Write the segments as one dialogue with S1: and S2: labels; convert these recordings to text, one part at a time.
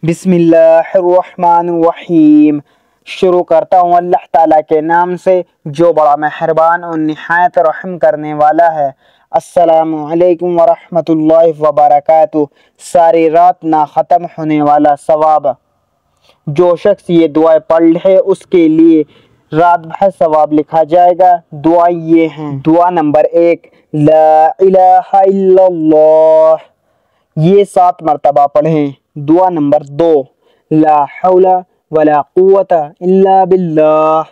S1: बिस्मिल्लाहिर्रहमानिर्रहीम। शुरू करता हूँ अल्लाह ताला के नाम से जो बड़ा मेहरबान और निहायत रहम करने वाला है। अस्सलामु अलैकुम वरहमतुल्लाहि वबरकातुह। सारी रात ना ख़त्म होने वाला सवाब। जो शख्स ये दुआएं पढ़ ले उसके लिए रात भर सवाब लिखा जाएगा। दुआ ये हैं। दुआ नंबर 1, ला इलाहा इल्लल्लाह, ये 7 मरतबा पढ़ें। दुआ नंबर 2, ला हौला वला कुव्वता इल्ला बिल्लाह,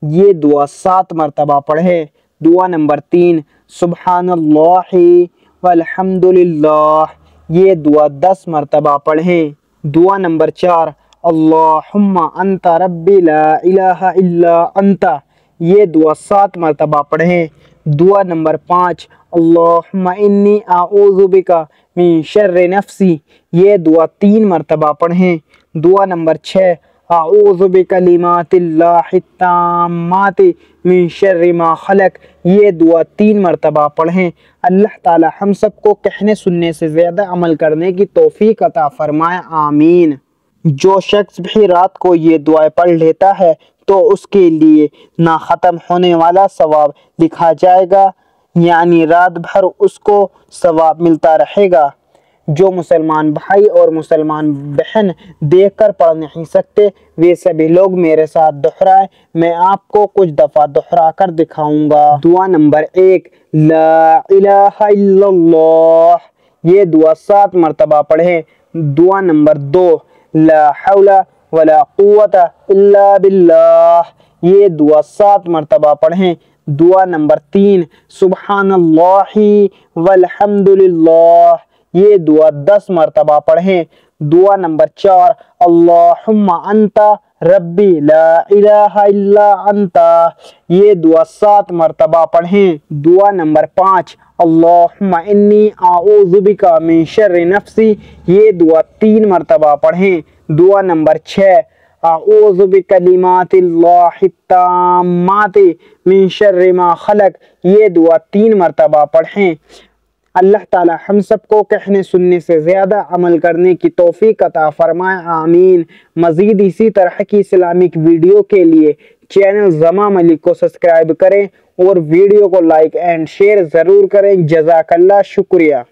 S1: ये दुआ 7 मरतबा पढ़ें। दुआ नंबर 3, सुब्हानल्लाहि वल्हम्दुलिल्लाह, ये दुआ 10 मरतबा पढ़ें। दुआ नंबर 4, अल्लाहुम्मा अंता रब्बी ला इलाहा इल्ला अंता, ये दुआ 7 मरतबा पढ़ें। दुआ नंबर 5, अल्लाहुम्मा इन्नी आऊज़ु बिका मिन शर्रि नफ्सी, ये दुआ 3 मरतबा पढ़ें। दुआ नंबर 6, आऊज़ु बिकलिमातिल्लाहि ताम्माति मिन शर्रि मा खलक, ये दुआ 3 मरतबा पढ़ें। अल्लाह ताला हम सबको कहने सुनने से ज़्यादा अमल करने की तौफीक अता फरमाए, आमीन। जो शख्स भी रात को ये दुआएं पढ़ लेता है तो उसके लिए ना ख़त्म होने वाला सवाब लिखा जाएगा, यानी रात भर उसको सवाब मिलता रहेगा। जो मुसलमान भाई और मुसलमान बहन देखकर पढ़ नहीं सकते वे सभी लोग मेरे साथ दोहराए, मैं आपको कुछ दफ़ा दोहरा कर दिखाऊंगा। दुआ नंबर 1, ला इलाहा इल्लल्लाह, ये दुआ 7 मरतबा पढ़ें। दुआ नंबर 2, ला हौला वला कुव्वता इल्ला बिल्लाह, ये दुआ 7 मरतबा पढ़ें। दुआ नंबर 3, सुब्हानल्लाहि वल्हम्दुलिल्लाह, ये दुआ 10 मरतबा पढ़ें। दुआ नंबर 4, अल्लाहुम्मा अंता रब्बी ला इलाहा इल्ला अंता, ये दुआ 7 मरतबा पढ़ें। दुआ नंबर 5, अल्लाहुम्मा इन्नी आऊज़ु बिका मिन शर्रि नफ्सी, ये दुआ 3 मरतबा पढ़ें। दुआ नंबर 6, आऊज़ु बिकलिमातिल्लाहि ताम्माति मिन शर्रि मा खलक, ये दुआ 3 मरतबा पढ़ें। अल्लाह ताला हम सबको कहने सुनने से ज़्यादा अमल करने की तौफीक अता फरमाए, आमीन। मज़ीद इसी तरह की इस्लामिक वीडियो के लिए चैनल ज़मा मलिक को सब्सक्राइब करें और वीडियो को लाइक एंड शेयर ज़रूर करें। जज़ाकल्लाह, शुक्रिया।